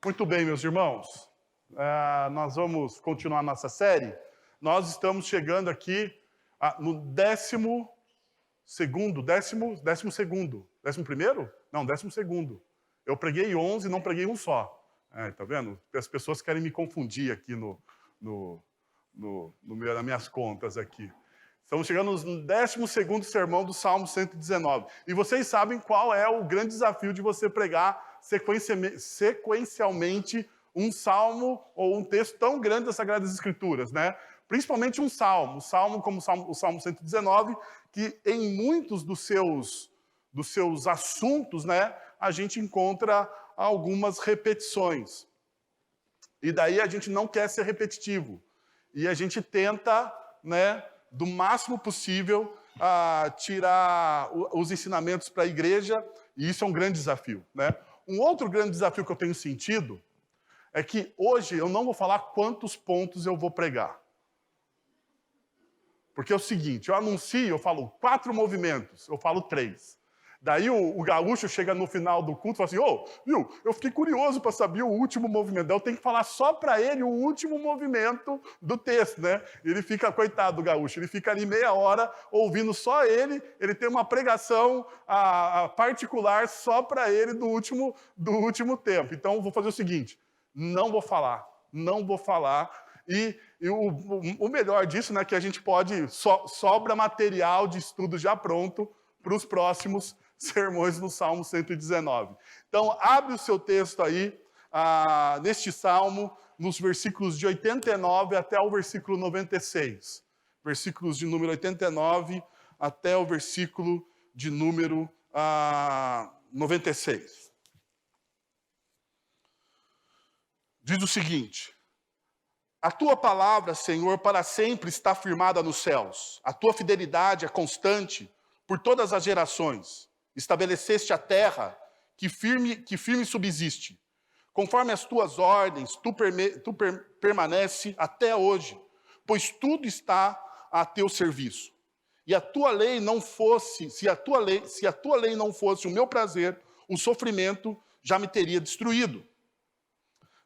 Muito bem, meus irmãos. Nós vamos continuar nossa série. Nós estamos chegando aqui no décimo primeiro? Não, 12º. Eu preguei 11 e não preguei um só. Tá vendo? As pessoas querem me confundir aqui nas minhas contas aqui. Estamos chegando no 12º sermão do Salmo 119. E vocês sabem qual é o grande desafio de você pregar sequencialmente um salmo ou um texto tão grande das Sagradas Escrituras, né? Principalmente um salmo. O Salmo 119, que em muitos dos seus assuntos, né, a gente encontra algumas repetições. E daí a gente não quer ser repetitivo. E a gente tenta, né, do máximo possível, tirar os ensinamentos para a igreja, e isso é um grande desafio, né? Um outro grande desafio que eu tenho sentido é que hoje eu não vou falar quantos pontos eu vou pregar. Porque é o seguinte, eu falo 4 movimentos, eu falo 3. Daí o gaúcho chega no final do culto e fala assim, eu fiquei curioso para saber o último movimento. Daí eu tenho que falar só para ele o último movimento do texto, né? Ele fica, coitado do gaúcho, ele fica ali meia hora ouvindo só ele tem uma pregação particular só para ele do último tempo. Então eu vou fazer o seguinte, não vou falar. E o melhor disso, né, que a gente pode, sobra material de estudo já pronto para os próximos sermões no Salmo 119. Então, abre o seu texto aí, neste Salmo, nos versículos de 89 até o versículo 96. Versículos de número 89 até o versículo de número 96. Diz o seguinte: a tua palavra, Senhor, para sempre está firmada nos céus. A tua fidelidade é constante por todas as gerações. Estabeleceste a terra que firme subsiste. Conforme as tuas ordens, tu permanece até hoje, pois tudo está a teu serviço. E a tua lei não fosse, se a tua lei não fosse o meu prazer, o sofrimento já me teria destruído.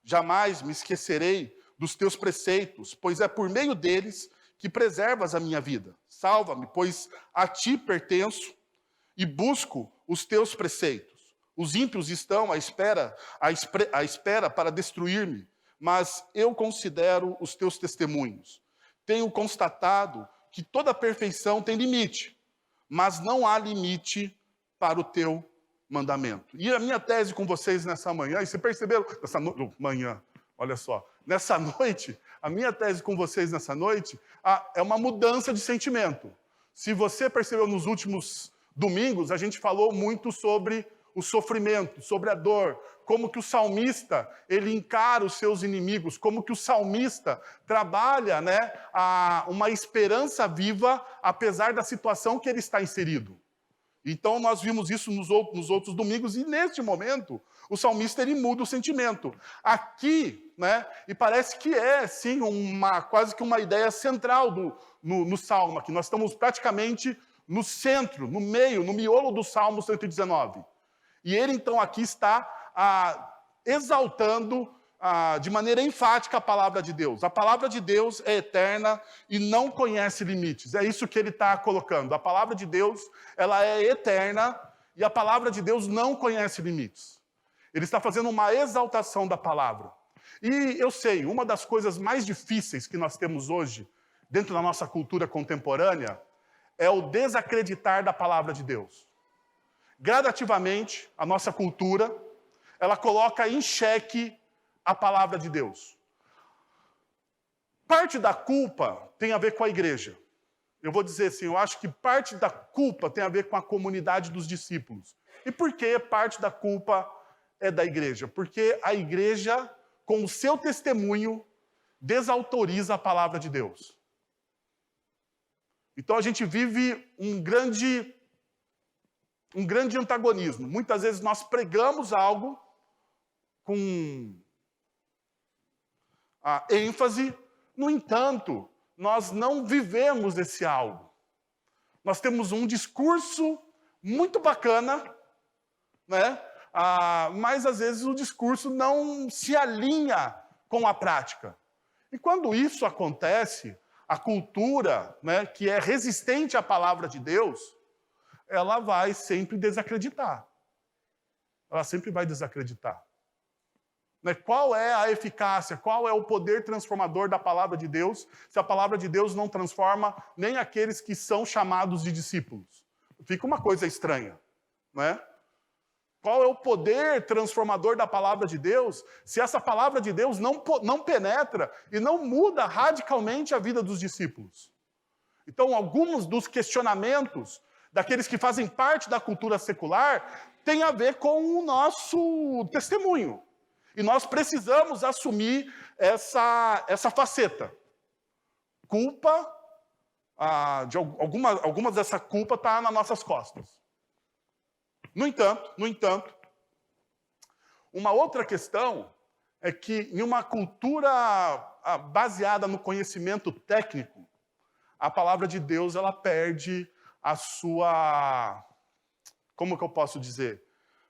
Jamais me esquecerei dos teus preceitos, pois é por meio deles que preservas a minha vida. Salva-me, pois a ti pertenço e busco os teus preceitos. Os ímpios estão à espera para destruir-me, mas eu considero os teus testemunhos. Tenho constatado que toda perfeição tem limite, mas não há limite para o teu mandamento. E a minha tese com vocês nessa manhã, e você perceberam, nessa noite, a minha tese com vocês nessa noite é uma mudança de sentimento. Se você percebeu nos últimos domingos, a gente falou muito sobre o sofrimento, sobre a dor, como que o salmista, ele encara os seus inimigos, como que o salmista trabalha, né, uma esperança viva, apesar da situação que ele está inserido. Então, nós vimos isso nos outros domingos, e neste momento, o salmista ele muda o sentimento. Aqui, né, e parece que é, sim, quase que uma ideia central no Salmo, aqui. Nós estamos praticamente no centro, no meio, no miolo do Salmo 119. E ele, então, aqui está exaltando de maneira enfática a palavra de Deus. A palavra de Deus é eterna e não conhece limites. É isso que ele está colocando. A palavra de Deus, ela é eterna e a palavra de Deus não conhece limites. Ele está fazendo uma exaltação da palavra. E eu sei, uma das coisas mais difíceis que nós temos hoje, dentro da nossa cultura contemporânea, é o desacreditar da palavra de Deus. Gradativamente, a nossa cultura, ela coloca em xeque a palavra de Deus. Parte da culpa tem a ver com a igreja. Eu vou dizer assim, eu acho que parte da culpa tem a ver com a comunidade dos discípulos. E por que parte da culpa é da igreja? Porque a igreja, com o seu testemunho, desautoriza a palavra de Deus. Então a gente vive um grande antagonismo. Muitas vezes nós pregamos algo com ênfase, no entanto, nós não vivemos esse algo. Nós temos um discurso muito bacana, né? mas às vezes o discurso não se alinha com a prática. E quando isso acontece, a cultura, né, que é resistente à palavra de Deus, ela vai sempre desacreditar. Ela sempre vai desacreditar. Né? Qual é a eficácia, qual é o poder transformador da palavra de Deus, se a palavra de Deus não transforma nem aqueles que são chamados de discípulos? Fica uma coisa estranha, né? Qual é o poder transformador da palavra de Deus, se essa palavra de Deus não penetra e não muda radicalmente a vida dos discípulos? Então, alguns dos questionamentos daqueles que fazem parte da cultura secular têm a ver com o nosso testemunho. E nós precisamos assumir essa faceta. Culpa, algumas dessa culpa está nas nossas costas. No entanto, uma outra questão é que em uma cultura baseada no conhecimento técnico, a palavra de Deus ela perde a sua... Como que eu posso dizer?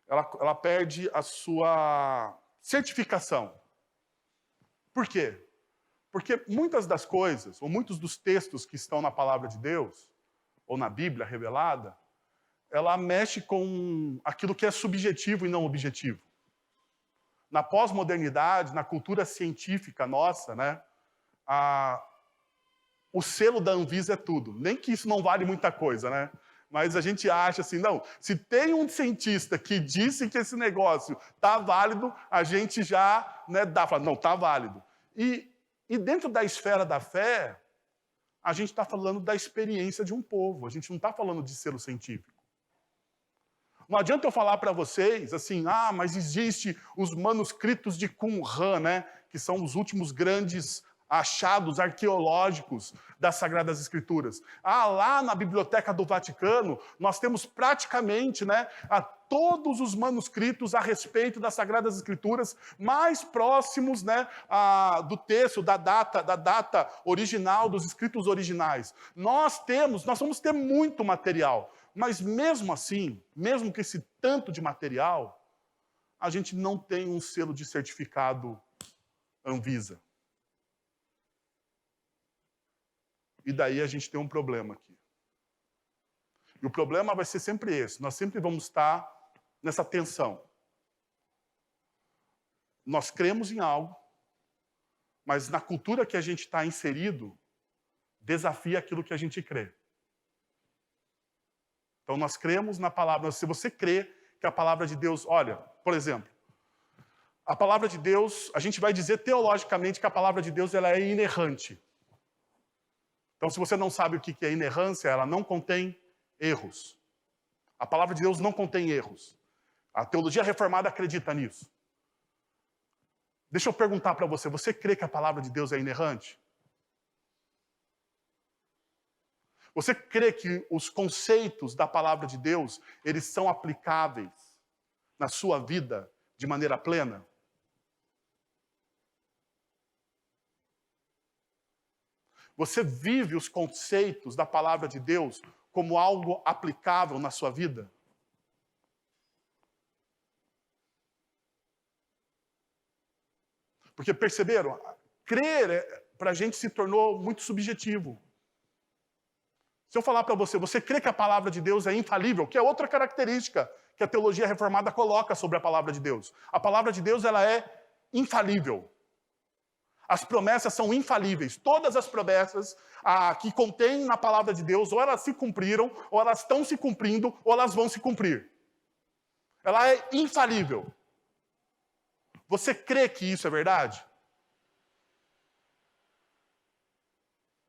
Ela perde a sua certificação. Por quê? Porque muitas das coisas, ou muitos dos textos que estão na palavra de Deus, ou na Bíblia revelada, ela mexe com aquilo que é subjetivo e não objetivo. Na pós-modernidade, na cultura científica nossa, né, o selo da Anvisa é tudo. Nem que isso não vale muita coisa, né? Mas a gente acha assim, não, se tem um cientista que disse que esse negócio está válido, a gente já, né, fala, não, está válido. E dentro da esfera da fé, a gente está falando da experiência de um povo, a gente não está falando de selo científico. Não adianta eu falar para vocês assim, mas existe os manuscritos de Qumran, né, que são os últimos grandes achados arqueológicos das Sagradas Escrituras. Lá na Biblioteca do Vaticano, nós temos praticamente, né, todos os manuscritos a respeito das Sagradas Escrituras mais próximos, né, do texto, da data original, dos escritos originais. Nós vamos ter muito material, mas mesmo assim, mesmo com esse tanto de material, a gente não tem um selo de certificado Anvisa. E daí a gente tem um problema aqui. E o problema vai ser sempre esse. Nós sempre vamos estar nessa tensão. Nós cremos em algo, mas na cultura que a gente está inserido, desafia aquilo que a gente crê. Então nós cremos na palavra. Se você crê que a palavra de Deus... Olha, por exemplo, a palavra de Deus, a gente vai dizer teologicamente que a palavra de Deus ela é inerrante. Então, se você não sabe o que é inerrância, ela não contém erros. A palavra de Deus não contém erros. A teologia reformada acredita nisso. Deixa eu perguntar para você, você crê que a palavra de Deus é inerrante? Você crê que os conceitos da palavra de Deus, eles são aplicáveis na sua vida de maneira plena? Você vive os conceitos da palavra de Deus como algo aplicável na sua vida? Porque perceberam? Crer para a gente se tornou muito subjetivo. Se eu falar para você, você crê que a palavra de Deus é infalível, que é outra característica que a teologia reformada coloca sobre a palavra de Deus. A palavra de Deus ela é infalível. As promessas são infalíveis. Todas as promessas que contém na palavra de Deus, ou elas se cumpriram, ou elas estão se cumprindo, ou elas vão se cumprir. Ela é infalível. Você crê que isso é verdade?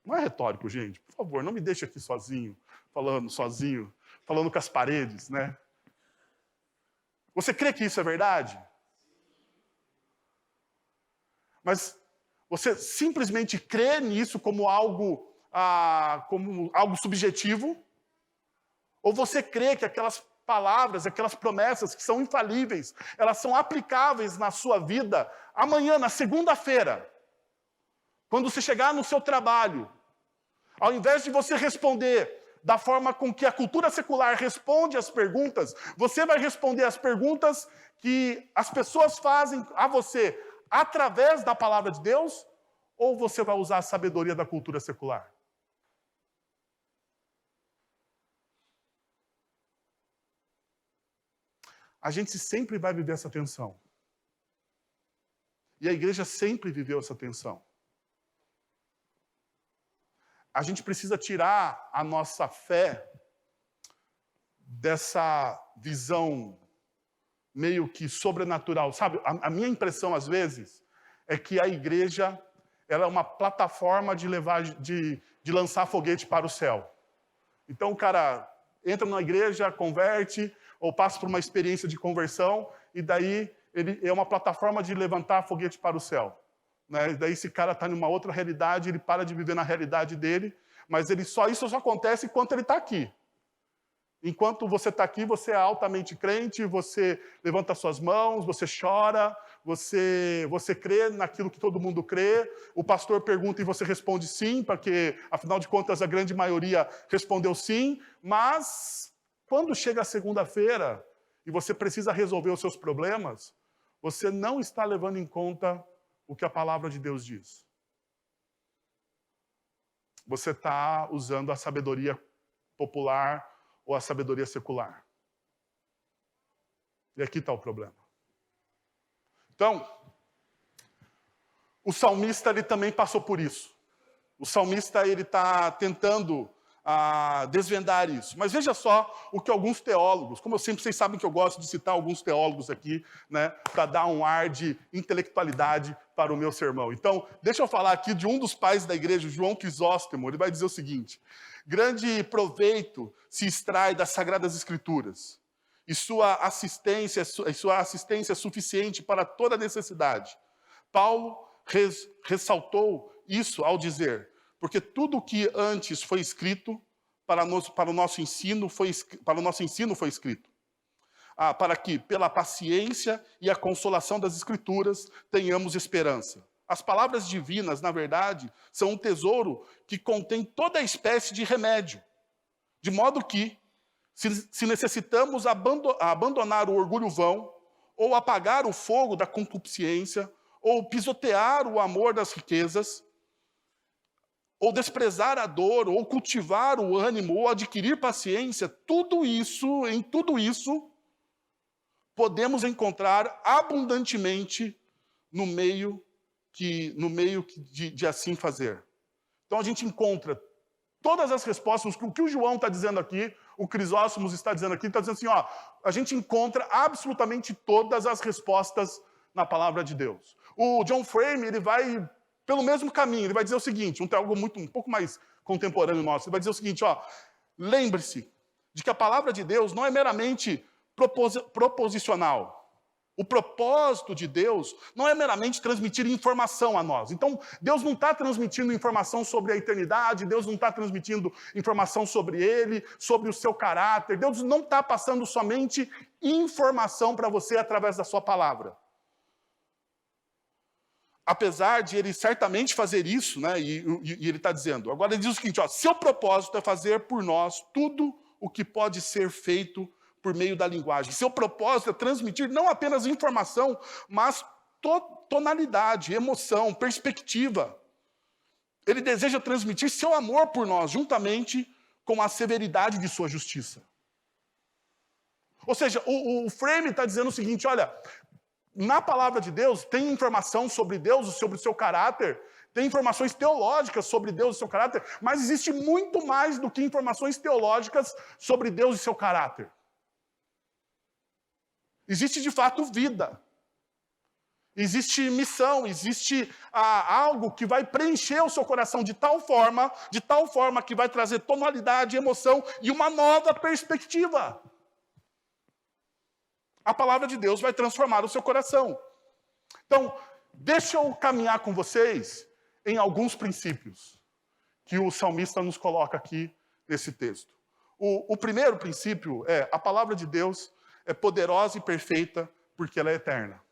Não é retórico, gente. Por favor, não me deixe aqui sozinho, falando com as paredes, né? Você crê que isso é verdade? Mas você simplesmente crê nisso como algo subjetivo? Ou você crê que aquelas palavras, aquelas promessas que são infalíveis, elas são aplicáveis na sua vida amanhã, na segunda-feira? Quando você chegar no seu trabalho, ao invés de você responder da forma com que a cultura secular responde às perguntas, você vai responder às perguntas que as pessoas fazem a você através da palavra de Deus, ou você vai usar a sabedoria da cultura secular? A gente sempre vai viver essa tensão. E a igreja sempre viveu essa tensão. A gente precisa tirar a nossa fé dessa visão meio que sobrenatural. Sabe, a minha impressão, às vezes, é que a igreja ela é uma plataforma de lançar foguete para o céu. Então, o cara entra na igreja, converte, ou passa por uma experiência de conversão, e daí ele é uma plataforma de levantar foguete para o céu. Né? E daí esse cara está numa outra realidade, ele para de viver na realidade dele, mas isso só acontece enquanto ele está aqui. Enquanto você está aqui, você é altamente crente, você levanta suas mãos, você chora, você crê naquilo que todo mundo crê, o pastor pergunta e você responde sim, porque, afinal de contas, a grande maioria respondeu sim, mas quando chega a segunda-feira e você precisa resolver os seus problemas, você não está levando em conta o que a palavra de Deus diz. Você está usando a sabedoria popular ou a sabedoria secular. E aqui está o problema. Então, o salmista ele também passou por isso. O salmista ele está tentando desvendar isso. Mas veja só o que alguns teólogos, como eu sempre, vocês sabem que eu gosto de citar alguns teólogos aqui, né, para dar um ar de intelectualidade para o meu sermão. Então, deixa eu falar aqui de um dos pais da igreja, João Crisóstomo. Ele vai dizer o seguinte: grande proveito se extrai das Sagradas Escrituras, e sua assistência é suficiente para toda necessidade. Paulo ressaltou isso ao dizer: porque tudo o que antes foi escrito para o nosso ensino foi escrito, para que, pela paciência e a consolação das Escrituras, tenhamos esperança. As palavras divinas, na verdade, são um tesouro que contém toda espécie de remédio, de modo que, se necessitamos abandonar o orgulho vão, ou apagar o fogo da concupiscência, ou pisotear o amor das riquezas, ou desprezar a dor, ou cultivar o ânimo, ou adquirir paciência, em tudo isso, podemos encontrar abundantemente no meio de assim fazer. Então a gente encontra todas as respostas, o que o João está dizendo aqui, o Crisóstomo está dizendo aqui, está dizendo assim, ó, a gente encontra absolutamente todas as respostas na palavra de Deus. O John Frame, ele vai pelo mesmo caminho, ele vai dizer o seguinte, um pouco mais contemporâneo nosso, ele vai dizer o seguinte, ó, lembre-se de que a palavra de Deus não é meramente proposicional. O propósito de Deus não é meramente transmitir informação a nós. Então, Deus não está transmitindo informação sobre a eternidade, Deus não está transmitindo informação sobre Ele, sobre o seu caráter. Deus não está passando somente informação para você através da sua palavra. Apesar de Ele certamente fazer isso, né, e Ele está dizendo, agora Ele diz o seguinte, ó, seu propósito é fazer por nós tudo o que pode ser feito por meio da linguagem. Seu propósito é transmitir não apenas informação, mas tonalidade, emoção, perspectiva. Ele deseja transmitir seu amor por nós, juntamente com a severidade de sua justiça. Ou seja, o Frame está dizendo o seguinte, olha, na palavra de Deus tem informação sobre Deus, sobre o seu caráter, tem informações teológicas sobre Deus e seu caráter, mas existe muito mais do que informações teológicas sobre Deus e seu caráter. Existe, de fato, vida. Existe missão, existe algo que vai preencher o seu coração de tal forma que vai trazer tonalidade, emoção e uma nova perspectiva. A palavra de Deus vai transformar o seu coração. Então, deixa eu caminhar com vocês em alguns princípios que o salmista nos coloca aqui nesse texto. O primeiro princípio é: a palavra de Deus é poderosa e perfeita porque ela é eterna.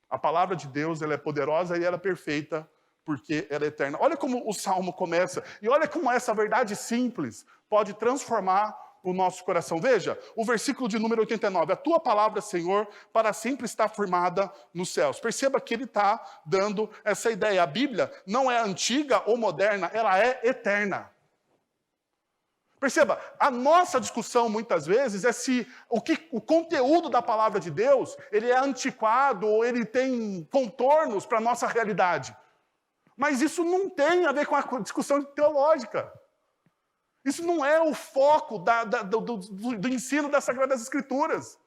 A palavra de Deus ela é poderosa e ela é perfeita porque ela é eterna. Olha como o Salmo começa, e olha como essa verdade simples pode transformar o nosso coração. Veja, o versículo de número 89. A tua palavra, Senhor, para sempre está firmada nos céus. Perceba que ele está dando essa ideia. A Bíblia não é antiga ou moderna, ela é eterna. Perceba, a nossa discussão muitas vezes é se o conteúdo da palavra de Deus ele é antiquado ou ele tem contornos para a nossa realidade. Mas isso não tem a ver com a discussão teológica. Isso não é o foco do ensino das Sagradas Escrituras.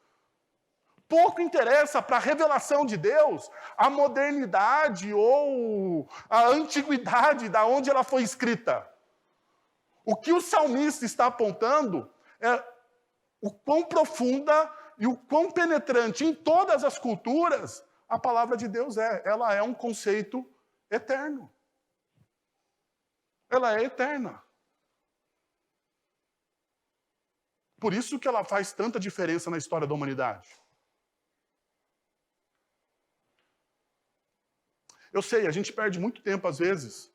Pouco interessa para a revelação de Deus a modernidade ou a antiguidade da onde ela foi escrita. O que o salmista está apontando é o quão profunda e o quão penetrante em todas as culturas a palavra de Deus é. Ela é um conceito eterno. Ela é eterna. Por isso que ela faz tanta diferença na história da humanidade. Eu sei, a gente perde muito tempo, às vezes,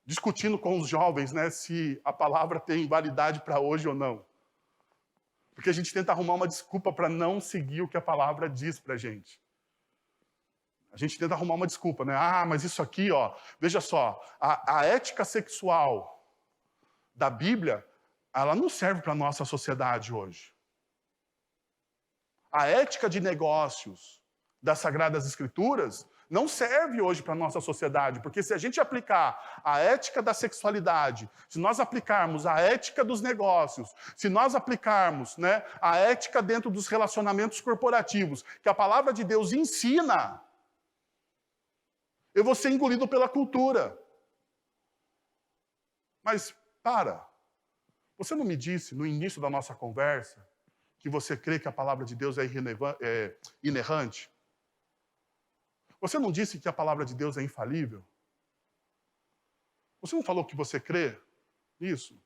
discutindo com os jovens, né, se a palavra tem validade para hoje ou não. Porque a gente tenta arrumar uma desculpa para não seguir o que a palavra diz para a gente. A gente tenta arrumar uma desculpa, né? Ah, mas isso aqui, ó, veja só, a ética sexual da Bíblia, ela não serve para a nossa sociedade hoje. A ética de negócios das Sagradas Escrituras não serve hoje para a nossa sociedade, porque se a gente aplicar a ética da sexualidade, se nós aplicarmos a ética dos negócios, se nós aplicarmos, né, a ética dentro dos relacionamentos corporativos, que a palavra de Deus ensina, eu vou ser engolido pela cultura. Mas, você não me disse no início da nossa conversa que você crê que a palavra de Deus é inerrante? Você não disse que a palavra de Deus é infalível? Você não falou que você crê nisso?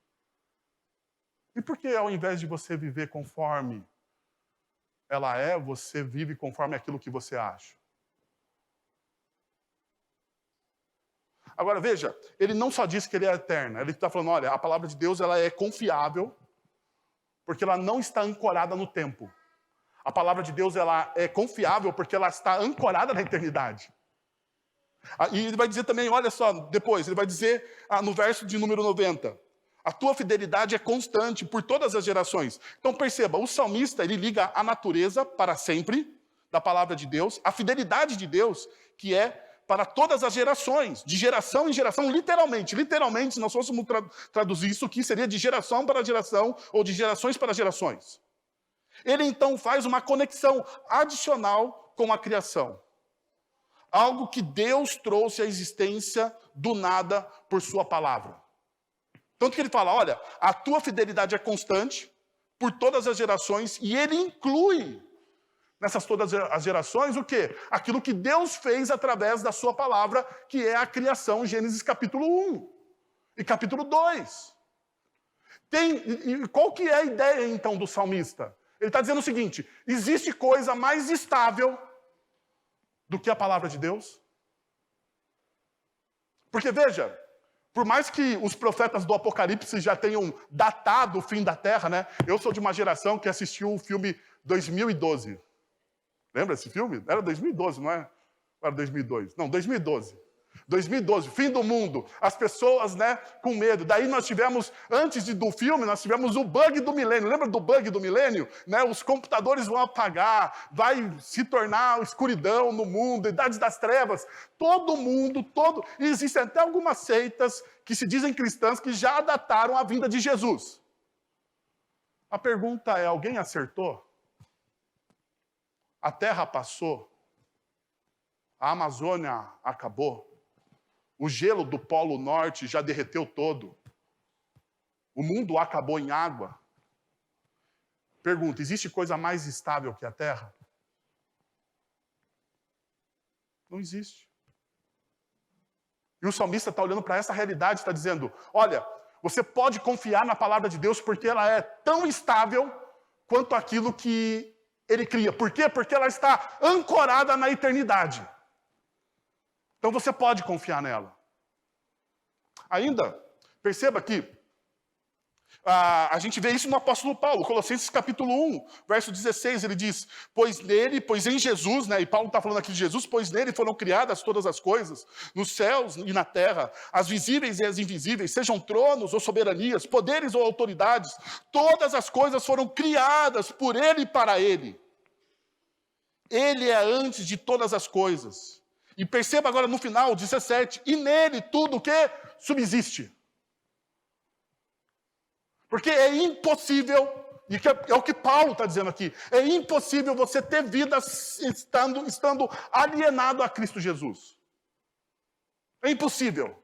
E por que ao invés de você viver conforme ela é, você vive conforme aquilo que você acha? Agora, veja, ele não só disse que ele é eterno, ele está falando, olha, a palavra de Deus ela é confiável, porque ela não está ancorada no tempo. A palavra de Deus ela é confiável, porque ela está ancorada na eternidade. E ele vai dizer também, olha só, depois, ele vai dizer no verso de número 90, a tua fidelidade é constante por todas as gerações. Então perceba, o salmista ele liga a natureza para sempre, da palavra de Deus, a fidelidade de Deus, que é para todas as gerações, de geração em geração, literalmente, se nós fôssemos traduzir isso aqui, seria de geração para geração, ou de gerações para gerações. Ele então faz uma conexão adicional com a criação. Algo que Deus trouxe à existência do nada por sua palavra. Tanto que ele fala, olha, a tua fidelidade é constante por todas as gerações, e ele inclui nessas todas as gerações, o quê? Aquilo que Deus fez através da sua palavra, que é a criação, Gênesis capítulo 1 e capítulo 2. E qual que é a ideia, então, do salmista? Ele está dizendo o seguinte, existe coisa mais estável do que a palavra de Deus? Porque, veja, por mais que os profetas do Apocalipse já tenham datado o fim da Terra, né? Eu sou de uma geração que assistiu o filme 2012. Lembra esse filme? Era 2012, não é? Ou era 2002? Não, 2012. 2012, fim do mundo. As pessoas, né, com medo. Daí nós tivemos, antes do filme, nós tivemos o bug do milênio. Lembra do bug do milênio? Né? Os computadores vão apagar, vai se tornar escuridão no mundo, idades das trevas. Todo mundo, E existem até algumas seitas que se dizem cristãs que já dataram a vinda de Jesus. A pergunta é, alguém acertou? A terra passou, a Amazônia acabou, o gelo do Polo Norte já derreteu todo, o mundo acabou em água. Pergunta, existe coisa mais estável que a terra? Não existe. E o salmista está olhando para essa realidade, está dizendo, olha, você pode confiar na palavra de Deus porque ela é tão estável quanto aquilo que ele cria. Por quê? Porque ela está ancorada na eternidade. Então você pode confiar nela. Ainda, perceba que a gente vê isso no apóstolo Paulo, Colossenses capítulo 1, verso 16, ele diz, pois em Jesus, né, e Paulo está falando aqui de Jesus, pois nele foram criadas todas as coisas, nos céus e na terra, as visíveis e as invisíveis, sejam tronos ou soberanias, poderes ou autoridades, todas as coisas foram criadas por ele e para ele. Ele é antes de todas as coisas. E perceba agora no final, 17, e nele tudo o que subsiste. Porque é impossível, e é o que Paulo está dizendo aqui, é impossível você ter vida estando alienado a Cristo Jesus. É impossível.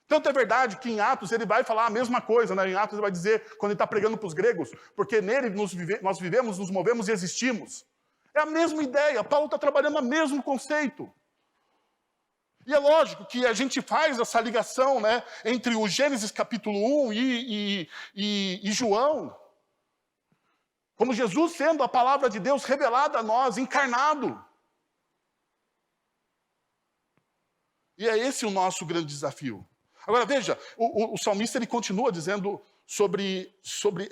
Tanto é verdade que em Atos ele vai falar a mesma coisa, né? Em Atos ele vai dizer, quando ele está pregando para os gregos, porque nele nós vivemos, nos movemos e existimos. É a mesma ideia, Paulo está trabalhando o mesmo conceito. E é lógico que a gente faz essa ligação, né, entre o Gênesis capítulo 1 e João, como Jesus sendo a palavra de Deus revelada a nós, encarnado. E é esse o nosso grande desafio. Agora veja, o salmista ele continua dizendo sobre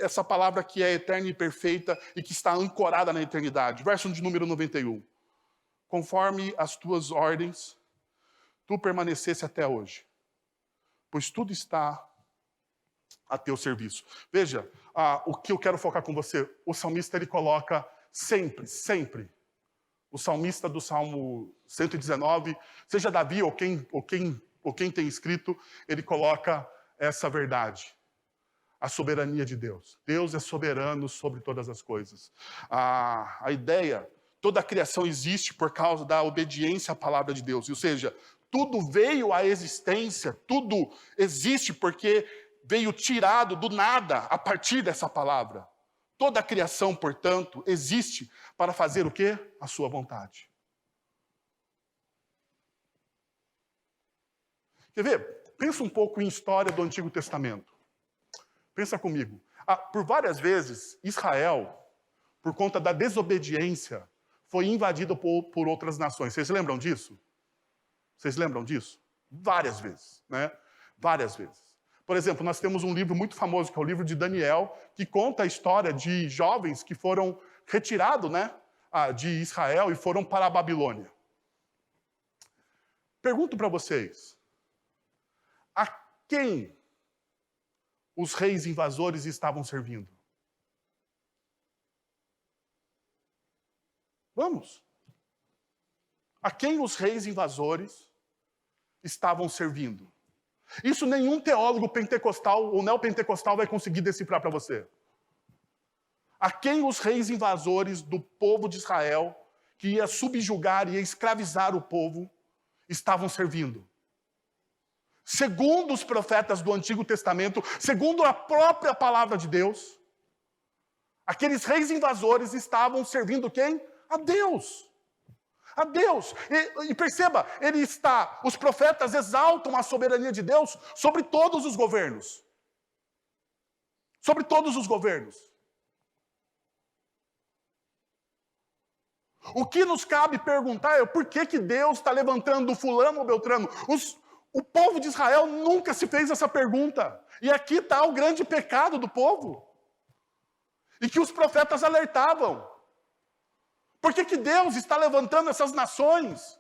essa palavra que é eterna e perfeita e que está ancorada na eternidade. Verso de número 91. Conforme as tuas ordens, tu permanecesse até hoje, pois tudo está a teu serviço. Veja, o que eu quero focar com você, o salmista ele coloca sempre, o salmista do Salmo 119, seja Davi ou quem tem escrito, ele coloca essa verdade, a soberania de Deus. Deus é soberano sobre todas as coisas. A ideia, toda a criação existe por causa da obediência à palavra de Deus, ou seja, tudo veio à existência, tudo existe porque veio tirado do nada a partir dessa palavra. Toda a criação, portanto, existe para fazer o quê? A sua vontade. Quer ver? Pensa um pouco em história do Antigo Testamento. Pensa comigo. Por várias vezes, Israel, por conta da desobediência, foi invadido por outras nações. Vocês lembram disso? Vocês lembram disso? Várias vezes, né? Várias vezes. Por exemplo, nós temos um livro muito famoso, que é o livro de Daniel, que conta a história de jovens que foram retirados, né, de Israel e foram para a Babilônia. Pergunto para vocês, a quem os reis invasores estavam servindo? Vamos. A quem os reis invasores estavam servindo? Isso nenhum teólogo pentecostal ou neopentecostal vai conseguir decifrar para você. A quem os reis invasores do povo de Israel, que ia subjugar e ia escravizar o povo, estavam servindo? Segundo os profetas do Antigo Testamento, segundo a própria palavra de Deus, aqueles reis invasores estavam servindo quem? A Deus. A Deus. E perceba, os profetas exaltam a soberania de Deus sobre todos os governos. Sobre todos os governos. O que nos cabe perguntar é por que Deus está levantando fulano ou beltrano? O povo de Israel nunca se fez essa pergunta. E aqui está o grande pecado do povo. E que os profetas alertavam. Por que Deus está levantando essas nações?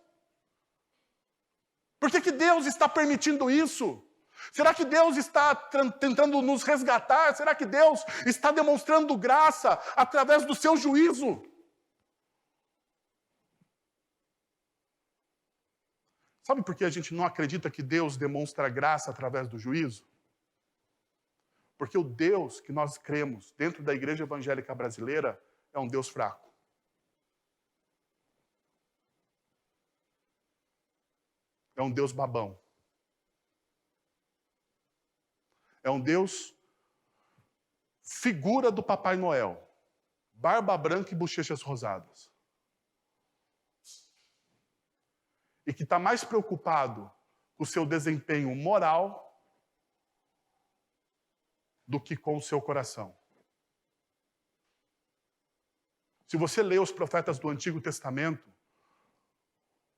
Por que Deus está permitindo isso? Será que Deus está tentando nos resgatar? Será que Deus está demonstrando graça através do seu juízo? Sabe por que a gente não acredita que Deus demonstra graça através do juízo? Porque o Deus que nós cremos dentro da igreja evangélica brasileira é um Deus fraco. É um Deus babão. É um Deus figura do Papai Noel. Barba branca e bochechas rosadas. E que está mais preocupado com o seu desempenho moral do que com o seu coração. Se você lê os profetas do Antigo Testamento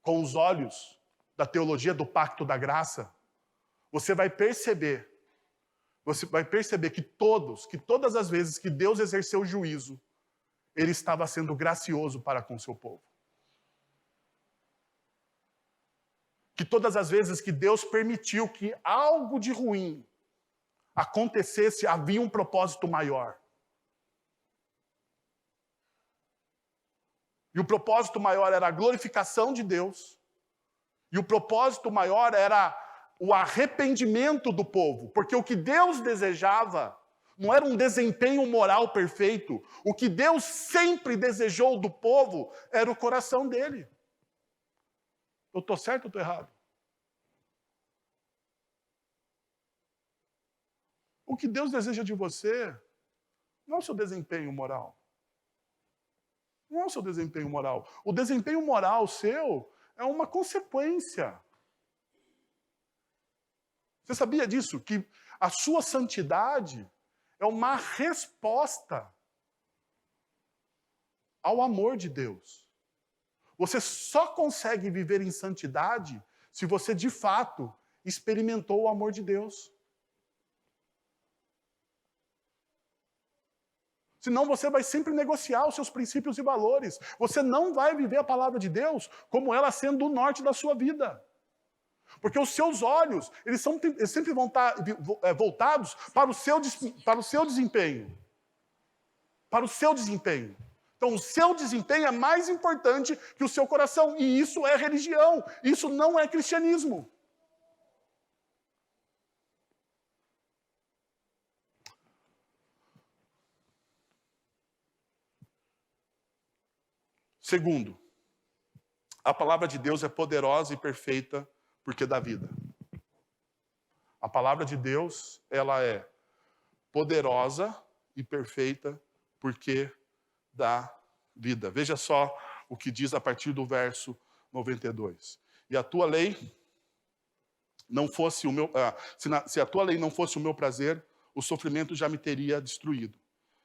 com os olhos da teologia do pacto da graça, você vai perceber que todas as vezes que Deus exerceu juízo, ele estava sendo gracioso para com o seu povo. Que todas as vezes que Deus permitiu que algo de ruim acontecesse, havia um propósito maior. E o propósito maior era a glorificação de Deus. E o propósito maior era o arrependimento do povo. Porque o que Deus desejava não era um desempenho moral perfeito. O que Deus sempre desejou do povo era o coração dele. Eu estou certo ou estou errado? O que Deus deseja de você não é o seu desempenho moral. Não é o seu desempenho moral. O desempenho moral seu é uma consequência. Você sabia disso? Que a sua santidade é uma resposta ao amor de Deus. Você só consegue viver em santidade se você, de fato, experimentou o amor de Deus. Senão você vai sempre negociar os seus princípios e valores. Você não vai viver a palavra de Deus como ela sendo o norte da sua vida. Porque os seus olhos, eles sempre vão estar voltados para o seu desempenho. Para o seu desempenho. Então, o seu desempenho é mais importante que o seu coração. E isso é religião. Isso não é cristianismo. Segundo, a palavra de Deus é poderosa e perfeita porque dá vida. A palavra de Deus, ela é poderosa e perfeita porque dá vida. Veja só o que diz a partir do verso 92. E a tua lei não fosse o meu... se a tua lei não fosse o meu prazer, o sofrimento já me teria destruído.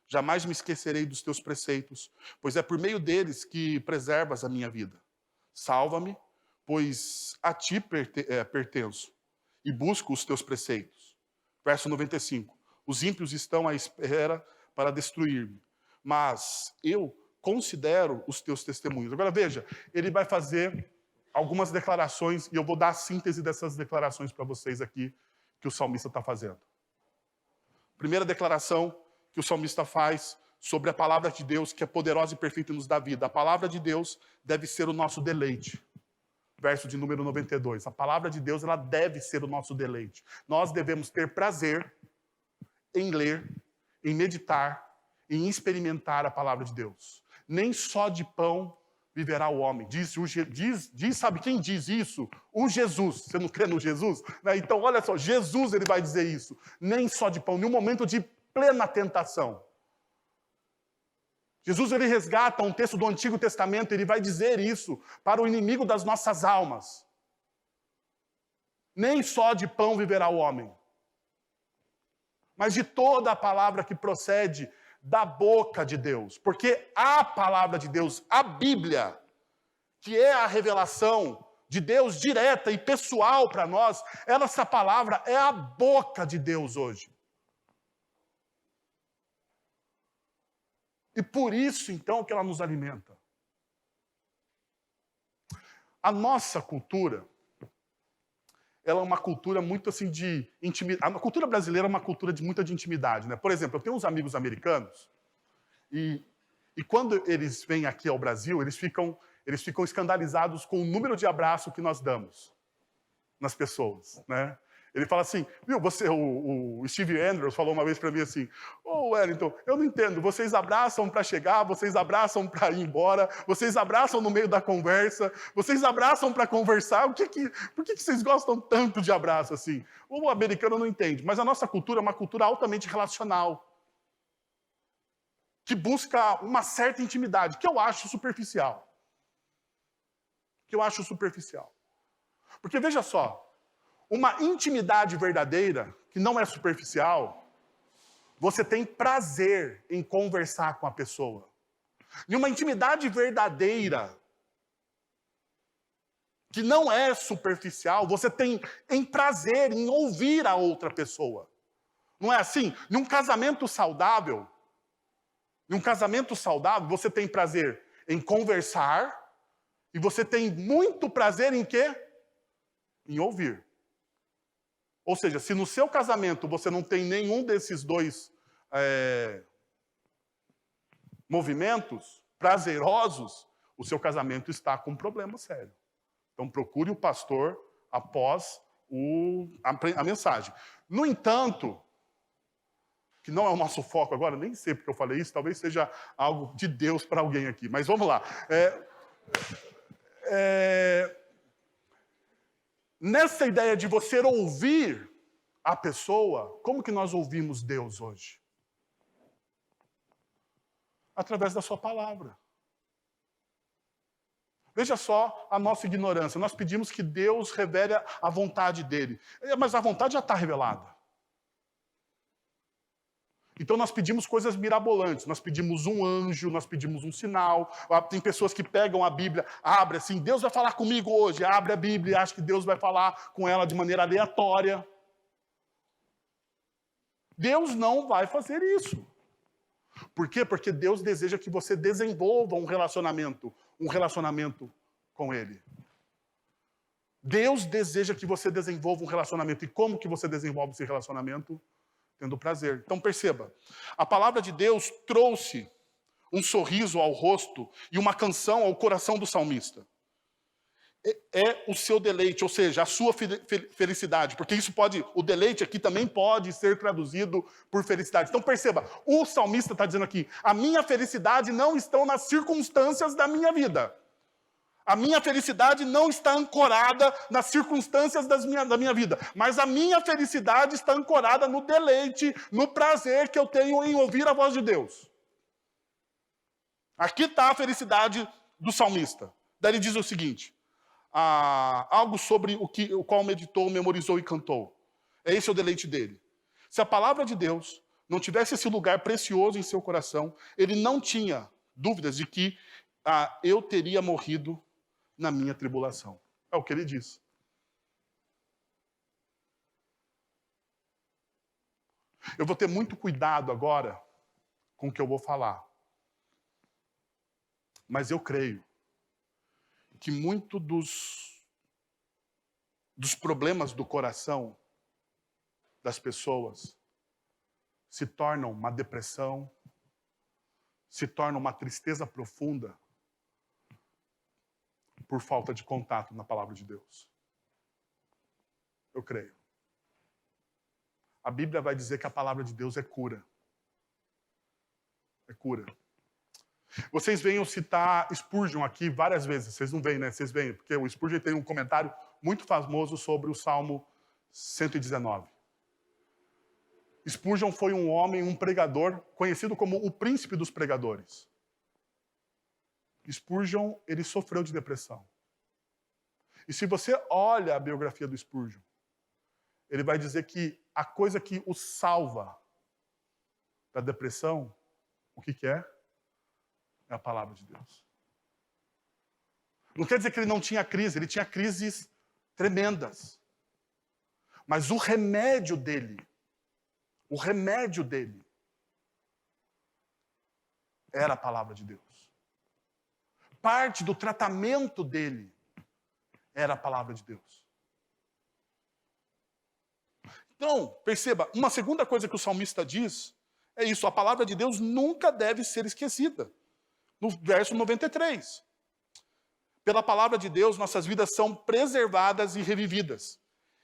Jamais me esquecerei dos teus preceitos, pois é por meio deles que preservas a minha vida. Salva-me, pois a ti pertenço, e busco os teus preceitos. Verso 95. Os ímpios estão à espera para destruir-me, mas eu considero os teus testemunhos. Agora veja, ele vai fazer algumas declarações, e eu vou dar a síntese dessas declarações para vocês aqui, que o salmista está fazendo. Primeira declaração que o salmista faz sobre a palavra de Deus, que é poderosa e perfeita e nos dá vida. A palavra de Deus deve ser o nosso deleite. Verso de número 92. A palavra de Deus, ela deve ser o nosso deleite. Nós devemos ter prazer em ler, em meditar, em experimentar a palavra de Deus. Nem só de pão viverá o homem. Sabe quem diz isso? O Jesus. Você não crê no Jesus? Então, olha só, Jesus ele vai dizer isso. Nem só de pão, em um momento de plena tentação. Jesus ele resgata um texto do Antigo Testamento, ele vai dizer isso para o inimigo das nossas almas. Nem só de pão viverá o homem, mas de toda a palavra que procede da boca de Deus. Porque a palavra de Deus, a Bíblia, que é a revelação de Deus direta e pessoal para nós, essa palavra é a boca de Deus hoje. E por isso, então, que ela nos alimenta. A nossa cultura, ela é uma cultura muito assim de intimidade. A cultura brasileira é uma cultura de muita de intimidade, né? Por exemplo, eu tenho uns amigos americanos e quando eles vêm aqui ao Brasil, eles ficam escandalizados com o número de abraços que nós damos nas pessoas, né? Ele fala assim, viu, o Steve Andrews falou uma vez para mim assim, Wellington, eu não entendo, vocês abraçam para chegar, vocês abraçam para ir embora, vocês abraçam no meio da conversa, vocês abraçam para conversar, por que vocês gostam tanto de abraço assim? O americano não entende, mas a nossa cultura é uma cultura altamente relacional, que busca uma certa intimidade, que eu acho superficial. Porque veja só, uma intimidade verdadeira, que não é superficial, você tem prazer em conversar com a pessoa. E uma intimidade verdadeira, que não é superficial, você tem em prazer em ouvir a outra pessoa. Não é assim? Num casamento saudável, você tem prazer em conversar e você tem muito prazer em quê? Em ouvir. Ou seja, se no seu casamento você não tem nenhum desses dois movimentos prazerosos, o seu casamento está com um problema sério. Então procure o pastor após a mensagem. No entanto, que não é o nosso foco agora, nem sei porque eu falei isso, talvez seja algo de Deus para alguém aqui, mas vamos lá. Nessa ideia de você ouvir a pessoa, como que nós ouvimos Deus hoje? Através da sua palavra. Veja só a nossa ignorância. Nós pedimos que Deus revele a vontade dele. Mas a vontade já está revelada. Então nós pedimos coisas mirabolantes. Nós pedimos um anjo, nós pedimos um sinal. Tem pessoas que pegam a Bíblia, abrem assim, Deus vai falar comigo hoje. Abre a Bíblia e acha que Deus vai falar com ela de maneira aleatória. Deus não vai fazer isso. Por quê? Porque Deus deseja que você desenvolva um relacionamento com Ele. Deus deseja que você desenvolva um relacionamento. E como que você desenvolve esse relacionamento? Tendo prazer. Então perceba, a palavra de Deus trouxe um sorriso ao rosto e uma canção ao coração do salmista. É o seu deleite, ou seja, a sua felicidade, porque o deleite aqui também pode ser traduzido por felicidade. Então perceba, o salmista está dizendo aqui, a minha felicidade não está nas circunstâncias da minha vida. A minha felicidade não está ancorada nas circunstâncias da minha vida, mas a minha felicidade está ancorada no deleite, no prazer que eu tenho em ouvir a voz de Deus. Aqui está a felicidade do salmista. Daí ele diz o seguinte, algo sobre o qual meditou, memorizou e cantou. Esse é o deleite dele. Se a palavra de Deus não tivesse esse lugar precioso em seu coração, ele não tinha dúvidas de que eu teria morrido na minha tribulação. É o que ele diz. Eu vou ter muito cuidado agora com o que eu vou falar. Mas eu creio que muito dos problemas do coração das pessoas se tornam uma depressão, se tornam uma tristeza profunda por falta de contato na palavra de Deus. Eu creio. A Bíblia vai dizer que a palavra de Deus é cura. É cura. Vocês venham citar Spurgeon aqui várias vezes. Vocês não veem, né? Vocês veem, porque o Spurgeon tem um comentário muito famoso sobre o Salmo 119. Spurgeon foi um homem, um pregador, conhecido como o príncipe dos pregadores. Spurgeon, ele sofreu de depressão. E se você olha a biografia do Spurgeon, ele vai dizer que a coisa que o salva da depressão, o que é? É a palavra de Deus. Não quer dizer que ele não tinha crise, ele tinha crises tremendas. Mas o remédio dele era a palavra de Deus. Parte do tratamento dele era a palavra de Deus. Então, perceba, uma segunda coisa que o salmista diz é isso, a palavra de Deus nunca deve ser esquecida. No verso 93. Pela palavra de Deus, nossas vidas são preservadas e revividas.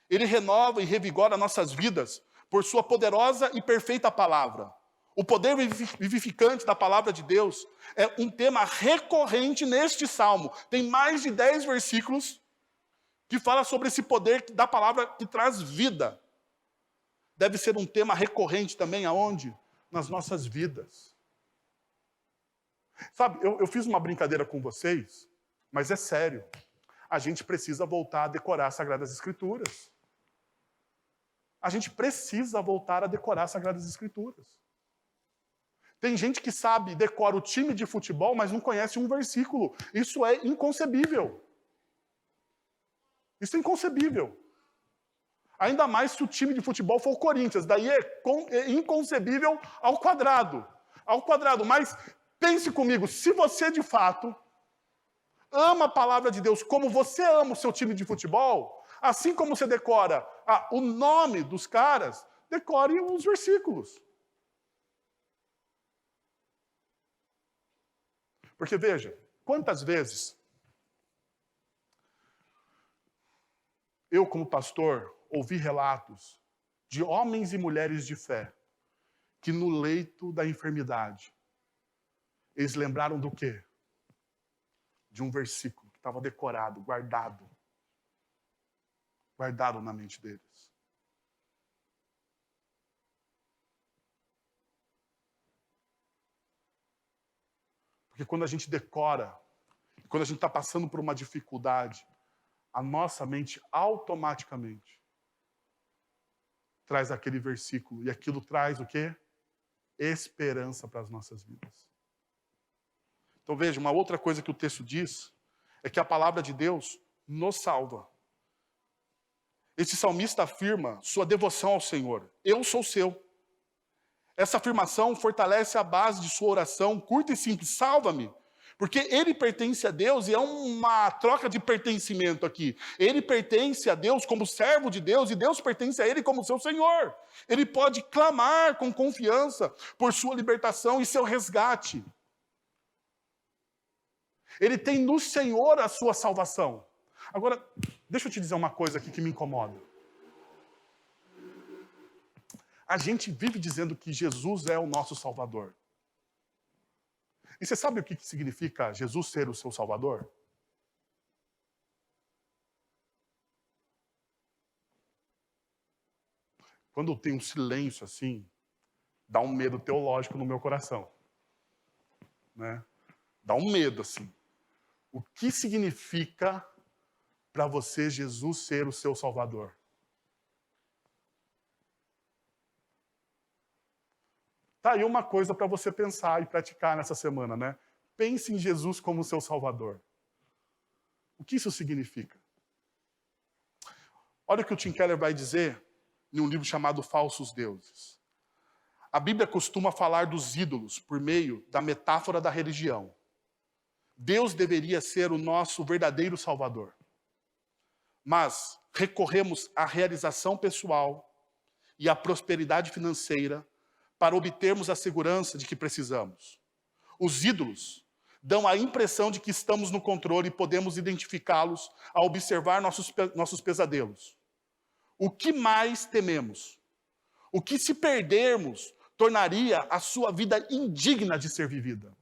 Ele renova e revigora nossas vidas por sua poderosa e perfeita palavra. O poder vivificante da palavra de Deus é um tema recorrente neste salmo. Tem mais de 10 versículos que fala sobre esse poder da palavra que traz vida. Deve ser um tema recorrente também aonde? Nas nossas vidas. Sabe, eu fiz uma brincadeira com vocês, mas é sério. A gente precisa voltar a decorar as Sagradas Escrituras. A gente precisa voltar a decorar as Sagradas Escrituras. Tem gente que sabe, decora o time de futebol, mas não conhece um versículo. Isso é inconcebível. Isso é inconcebível. Ainda mais se o time de futebol for o Corinthians. Daí é inconcebível ao quadrado. Ao quadrado. Mas pense comigo, se você de fato ama a palavra de Deus como você ama o seu time de futebol, assim como você decora o nome dos caras, decore os versículos. Porque veja, quantas vezes eu, como pastor, ouvi relatos de homens e mulheres de fé que no leito da enfermidade, eles lembraram do quê? De um versículo que estava decorado, guardado na mente deles. Porque quando a gente decora, quando a gente está passando por uma dificuldade, a nossa mente automaticamente traz aquele versículo. E aquilo traz o quê? Esperança para as nossas vidas. Então veja, uma outra coisa que o texto diz é que a palavra de Deus nos salva. Esse salmista afirma sua devoção ao Senhor. Eu sou seu. Essa afirmação fortalece a base de sua oração curta e simples. Salva-me. Porque ele pertence a Deus e é uma troca de pertencimento aqui. Ele pertence a Deus como servo de Deus e Deus pertence a ele como seu Senhor. Ele pode clamar com confiança por sua libertação e seu resgate. Ele tem no Senhor a sua salvação. Agora, deixa eu te dizer uma coisa aqui que me incomoda. A gente vive dizendo que Jesus é o nosso Salvador. E você sabe o que significa Jesus ser o seu Salvador? Quando tem um silêncio assim, dá um medo teológico no meu coração. Né? Dá um medo assim. O que significa para você Jesus ser o seu Salvador? Tá aí uma coisa para você pensar e praticar nessa semana, né? Pense em Jesus como seu Salvador. O que isso significa? Olha o que o Tim Keller vai dizer em um livro chamado Falsos Deuses. A Bíblia costuma falar dos ídolos por meio da metáfora da religião. Deus deveria ser o nosso verdadeiro Salvador. Mas recorremos à realização pessoal e à prosperidade financeira para obtermos a segurança de que precisamos. Os ídolos dão a impressão de que estamos no controle e podemos identificá-los ao observar nossos pesadelos. O que mais tememos? O que, se perdermos, tornaria a sua vida indigna de ser vivida?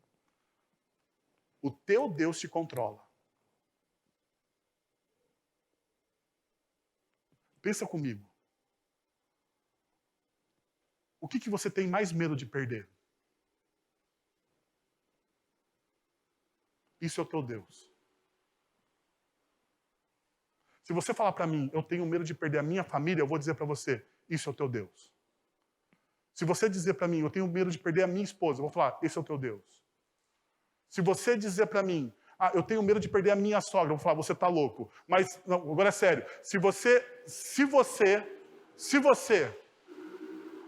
O teu Deus te controla. Pensa comigo. O que você tem mais medo de perder? Isso é o teu Deus. Se você falar para mim, eu tenho medo de perder a minha família, eu vou dizer para você, isso é o teu Deus. Se você dizer para mim, eu tenho medo de perder a minha esposa, eu vou falar, esse é o teu Deus. Se você dizer para mim, eu tenho medo de perder a minha sogra, eu vou falar, você está louco. Mas, não, agora é sério, se você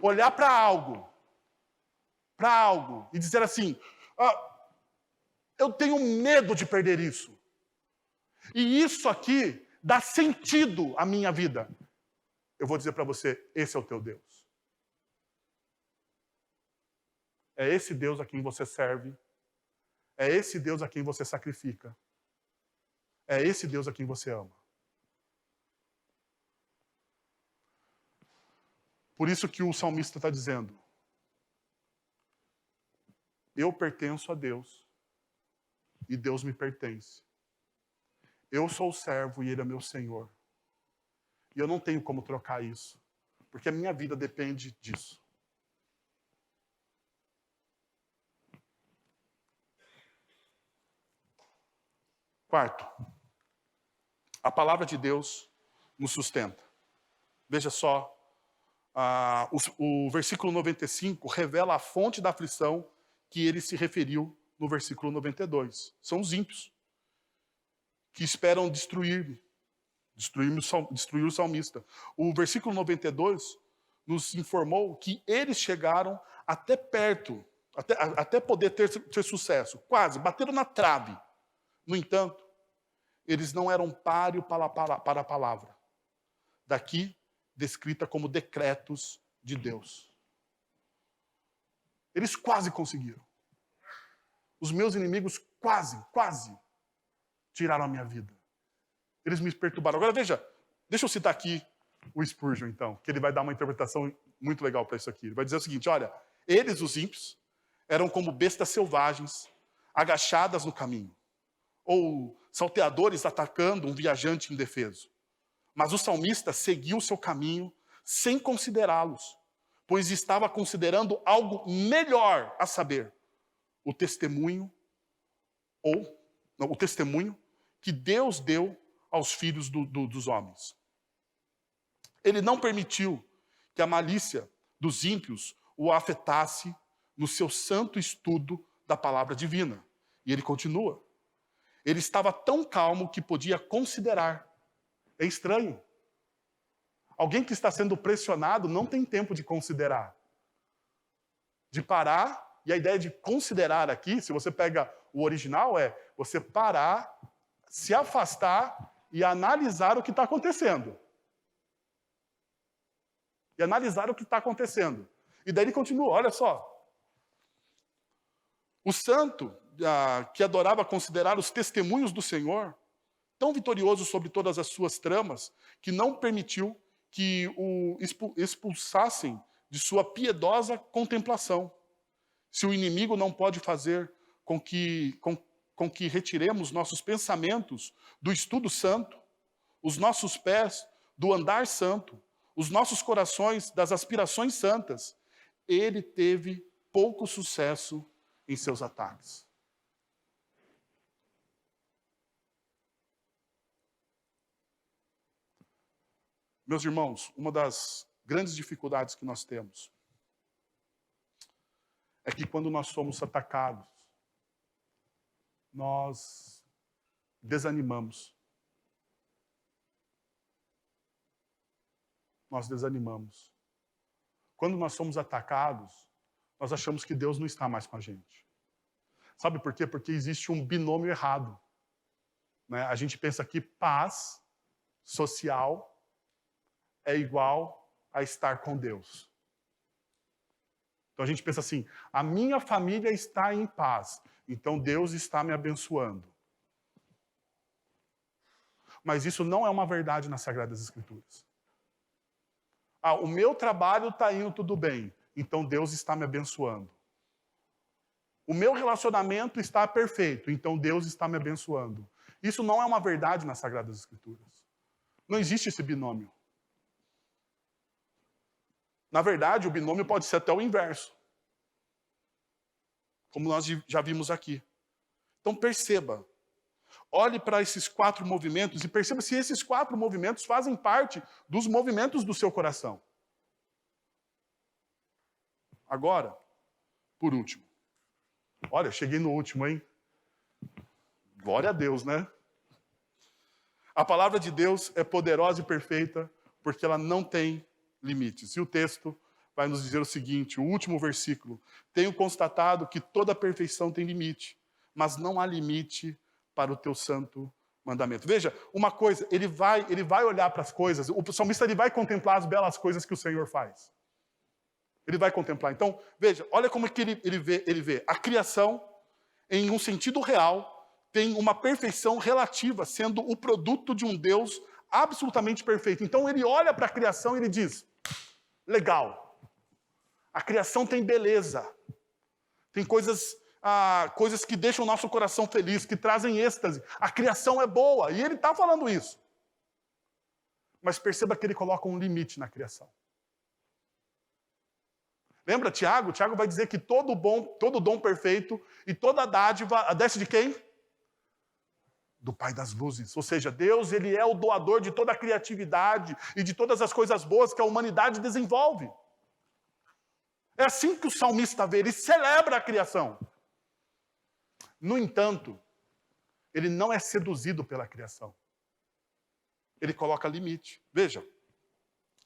olhar para algo e dizer assim, eu tenho medo de perder isso. E isso aqui dá sentido à minha vida. Eu vou dizer para você, esse é o teu Deus. É esse Deus a quem você serve. É esse Deus a quem você sacrifica. É esse Deus a quem você ama. Por isso que o salmista está dizendo, eu pertenço a Deus e Deus me pertence. Eu sou o servo e Ele é meu Senhor. E eu não tenho como trocar isso, porque a minha vida depende disso. Quarto, a palavra de Deus nos sustenta. Veja só, o versículo 95 revela a fonte da aflição que ele se referiu no versículo 92. São os ímpios, que esperam destruir-me. Destruiu o salmista. O versículo 92 nos informou que eles chegaram até perto, até poder ter sucesso. Quase, bateram na trave. No entanto, eles não eram páreo para a palavra. Daqui, descrita como decretos de Deus. Eles quase conseguiram. Os meus inimigos quase tiraram a minha vida. Eles me perturbaram. Agora veja, deixa eu citar aqui o Spurgeon, então, que ele vai dar uma interpretação muito legal para isso aqui. Ele vai dizer o seguinte, olha, eles, os ímpios, eram como bestas selvagens, agachadas no caminho, ou salteadores atacando um viajante indefeso. Mas o salmista seguiu o seu caminho sem considerá-los, pois estava considerando algo melhor, a saber, o testemunho que Deus deu aos filhos dos homens. Ele não permitiu que a malícia dos ímpios o afetasse no seu santo estudo da palavra divina. E ele continua. Ele estava tão calmo que podia considerar. É estranho. Alguém que está sendo pressionado não tem tempo de considerar. De parar, e a ideia de considerar aqui, se você pega o original, é você parar, se afastar e analisar o que está acontecendo. E analisar o que está acontecendo. E daí ele continua, olha só. O santo que adorava considerar os testemunhos do Senhor, tão vitorioso sobre todas as suas tramas, que não permitiu que o expulsassem de sua piedosa contemplação. Se o inimigo não pode fazer com que retiremos nossos pensamentos do estudo santo, os nossos pés do andar santo, os nossos corações das aspirações santas, ele teve pouco sucesso em seus ataques. Meus irmãos, uma das grandes dificuldades que nós temos é que quando nós somos atacados, nós desanimamos. Nós desanimamos. Quando nós somos atacados, nós achamos que Deus não está mais com a gente. Sabe por quê? Porque existe um binômio errado. Né? A gente pensa que paz social é igual a estar com Deus. Então a gente pensa assim, a minha família está em paz, então Deus está me abençoando. Mas isso não é uma verdade nas Sagradas Escrituras. O meu trabalho está indo tudo bem, então Deus está me abençoando. O meu relacionamento está perfeito, então Deus está me abençoando. Isso não é uma verdade nas Sagradas Escrituras. Não existe esse binômio. Na verdade, o binômio pode ser até o inverso. Como nós já vimos aqui. Então perceba. Olhe para esses 4 movimentos e perceba se esses 4 movimentos fazem parte dos movimentos do seu coração. Agora, por último. Olha, cheguei no último, hein? Glória a Deus, né? A palavra de Deus é poderosa e perfeita porque ela não tem limites. E o texto vai nos dizer o seguinte, o último versículo. Tenho constatado que toda perfeição tem limite, mas não há limite para o teu santo mandamento. Veja, uma coisa, ele vai olhar para as coisas, o salmista ele vai contemplar as belas coisas que o Senhor faz. Ele vai contemplar. Então, veja, olha como é que ele vê. A criação, em um sentido real, tem uma perfeição relativa, sendo o produto de um Deus absolutamente perfeito. Então, ele olha para a criação e ele diz, legal, a criação tem beleza, tem coisas que deixam o nosso coração feliz, que trazem êxtase. A criação é boa, e ele está falando isso. Mas perceba que ele coloca um limite na criação. Lembra Tiago? Tiago vai dizer que todo dom perfeito e toda dádiva desce de quem? Do Pai das luzes. Ou seja, Deus ele é o doador de toda a criatividade e de todas as coisas boas que a humanidade desenvolve. É assim que o salmista vê, ele celebra a criação. No entanto, ele não é seduzido pela criação. ele coloca limite. Veja,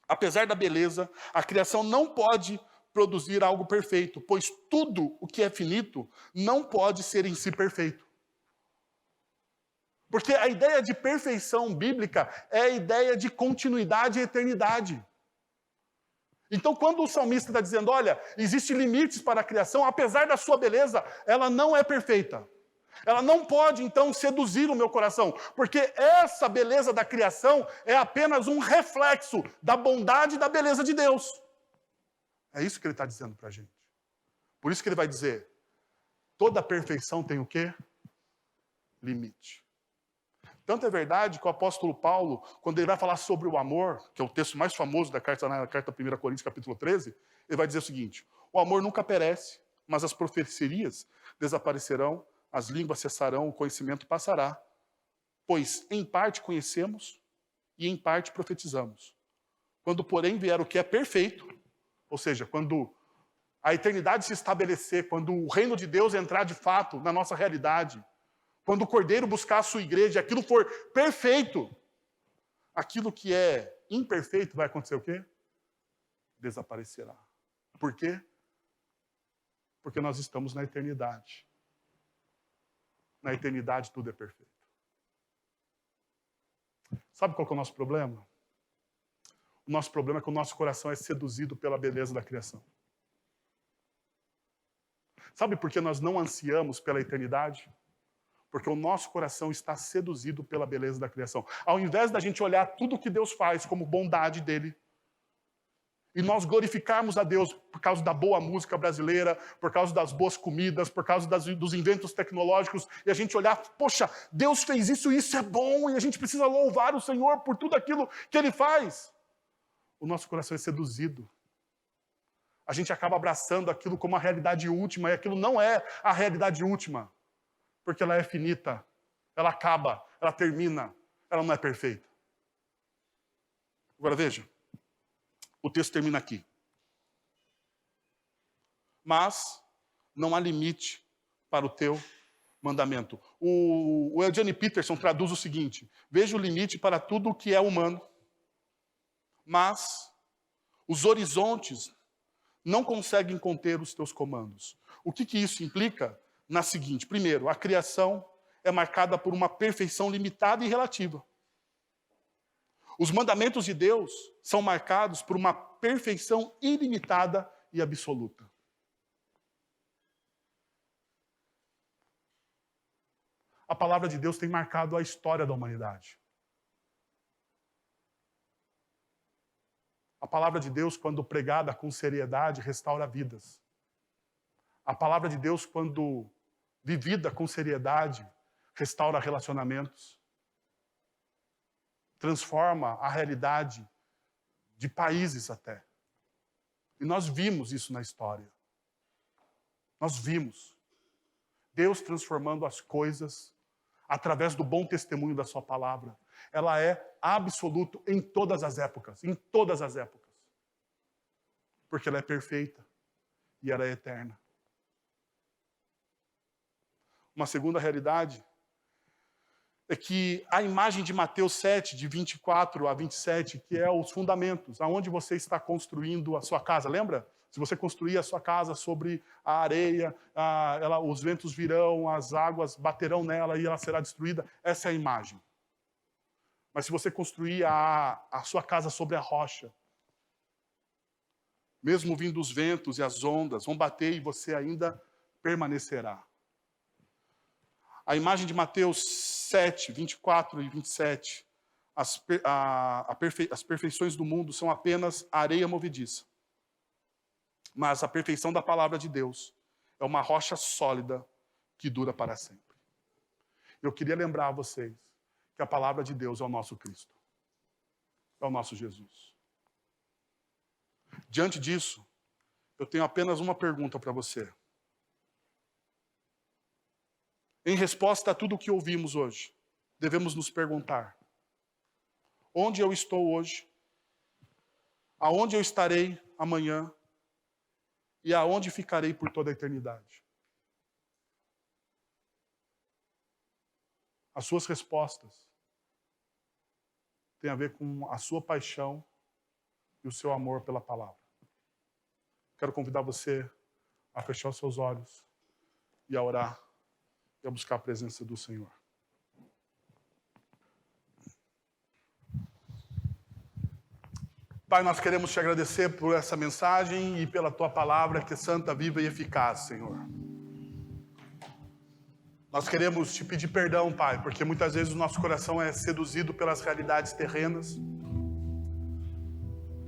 apesar da beleza, a criação não pode produzir algo perfeito, pois tudo o que é finito não pode ser em si perfeito. Porque a ideia de perfeição bíblica é a ideia de continuidade e eternidade. Então, quando o salmista está dizendo, olha, existem limites para a criação, apesar da sua beleza, ela não é perfeita. Ela não pode, então, seduzir o meu coração, porque essa beleza da criação é apenas um reflexo da bondade e da beleza de Deus. É isso que ele está dizendo para a gente. Por isso que ele vai dizer, toda perfeição tem o quê? Limite. Tanto é verdade que o apóstolo Paulo, quando ele vai falar sobre o amor, que é o texto mais famoso da carta 1 Coríntios, capítulo 13, ele vai dizer o seguinte, o amor nunca perece, mas as profecias desaparecerão, as línguas cessarão, o conhecimento passará. Pois, em parte conhecemos e em parte profetizamos. Quando, porém, vier o que é perfeito, ou seja, quando a eternidade se estabelecer, quando o reino de Deus entrar de fato na nossa realidade, quando o Cordeiro buscar a sua igreja, aquilo for perfeito, aquilo que é imperfeito vai acontecer o quê? Desaparecerá. Por quê? Porque nós estamos na eternidade. Na eternidade tudo é perfeito. Sabe qual que é o nosso problema? O nosso problema é que o nosso coração é seduzido pela beleza da criação. Sabe por que nós não ansiamos pela eternidade? Porque o nosso coração está seduzido pela beleza da criação. Ao invés da gente olhar tudo que Deus faz como bondade dele, e nós glorificarmos a Deus por causa da boa música brasileira, por causa das boas comidas, por causa dos inventos tecnológicos, e a gente olhar, poxa, Deus fez isso e isso é bom, e a gente precisa louvar o Senhor por tudo aquilo que Ele faz. O nosso coração é seduzido. A gente acaba abraçando aquilo como a realidade última, e aquilo não é a realidade última. Porque ela é finita, ela acaba, ela termina, ela não é perfeita. Agora veja, o texto termina aqui. Mas não há limite para o teu mandamento. O Eugene Peterson traduz o seguinte, veja o limite para tudo o que é humano, mas os horizontes não conseguem conter os teus comandos. O que isso implica? Na seguinte, primeiro, a criação é marcada por uma perfeição limitada e relativa. Os mandamentos de Deus são marcados por uma perfeição ilimitada e absoluta. A palavra de Deus tem marcado a história da humanidade. A palavra de Deus, quando pregada com seriedade, restaura vidas. A palavra de Deus, quando vivida com seriedade, restaura relacionamentos, transforma a realidade de países até. E nós vimos isso na história. Nós vimos Deus transformando as coisas através do bom testemunho da sua palavra. Ela é absoluta em todas as épocas, em todas as épocas. Porque ela é perfeita e ela é eterna. Uma segunda realidade é que a imagem de Mateus 7, de 24 a 27, que é os fundamentos, aonde você está construindo a sua casa, lembra? Se você construir a sua casa sobre a areia, os ventos virão, as águas baterão nela e ela será destruída. Essa é a imagem. Mas se você construir a sua casa sobre a rocha, mesmo vindo os ventos e as ondas, vão bater e você ainda permanecerá. A imagem de Mateus 7, 24 e 27, as perfeições do mundo são apenas areia movediça. Mas a perfeição da palavra de Deus é uma rocha sólida que dura para sempre. Eu queria lembrar a vocês que a palavra de Deus é o nosso Cristo. É o nosso Jesus. Diante disso, eu tenho apenas uma pergunta para você. Em resposta a tudo o que ouvimos hoje, devemos nos perguntar: onde eu estou hoje? Aonde eu estarei amanhã? E aonde ficarei por toda a eternidade? As suas respostas tem a ver com a sua paixão e o seu amor pela palavra. Quero convidar você a fechar os seus olhos e a orar e a buscar a presença do Senhor. Pai, nós queremos te agradecer por essa mensagem e pela tua palavra que é santa, viva e eficaz, Senhor. Nós queremos te pedir perdão, Pai, porque muitas vezes o nosso coração é seduzido pelas realidades terrenas.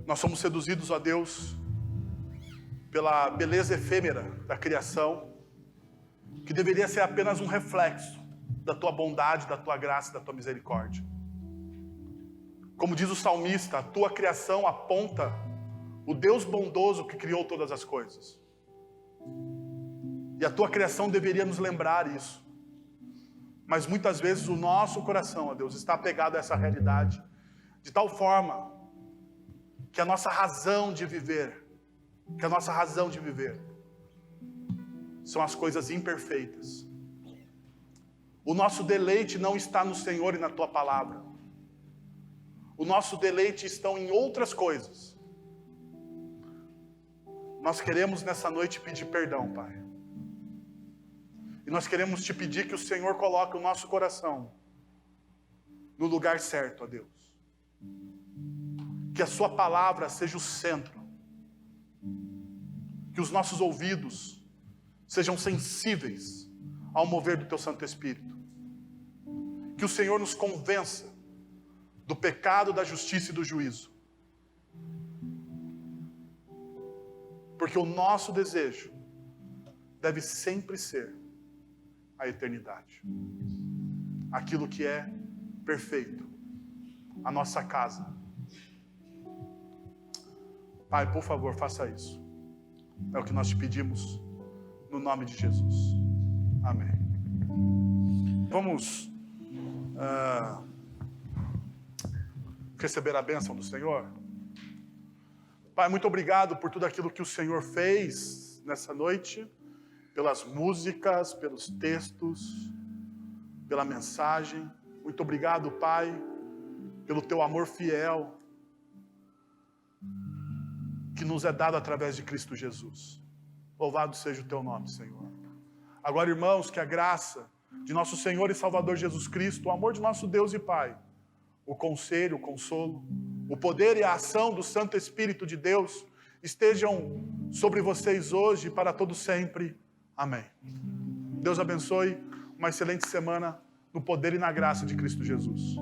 Nós somos seduzidos, ó Deus, pela beleza efêmera da criação, que deveria ser apenas um reflexo da tua bondade, da tua graça e da tua misericórdia. Como diz o salmista, a tua criação aponta o Deus bondoso que criou todas as coisas. E a tua criação deveria nos lembrar isso. Mas muitas vezes o nosso coração, ó Deus, está apegado a essa realidade, de tal forma que a nossa razão de viver, são as coisas imperfeitas. O nosso deleite não está no Senhor e na tua palavra. O nosso deleite está em outras coisas. Nós queremos nessa noite pedir perdão, Pai. E nós queremos te pedir que o Senhor coloque o nosso coração no lugar certo, ó Deus. Que a sua palavra seja o centro. Que os nossos ouvidos sejam sensíveis ao mover do teu Santo Espírito. Que o Senhor nos convença do pecado, da justiça e do juízo. Porque o nosso desejo deve sempre ser a eternidade. Aquilo que é perfeito. A nossa casa. Pai, por favor, faça isso. É o que nós te pedimos, no nome de Jesus. Amém. Vamos receber a bênção do Senhor. Pai, muito obrigado por tudo aquilo que o Senhor fez nessa noite, pelas músicas, pelos textos, pela mensagem. Muito obrigado, Pai, pelo teu amor fiel, que nos é dado através de Cristo Jesus. Louvado seja o teu nome, Senhor. Agora, irmãos, que a graça de nosso Senhor e Salvador Jesus Cristo, o amor de nosso Deus e Pai, o conselho, o consolo, o poder e a ação do Santo Espírito de Deus estejam sobre vocês hoje e para todo sempre. Amém. Deus abençoe, uma excelente semana no poder e na graça de Cristo Jesus.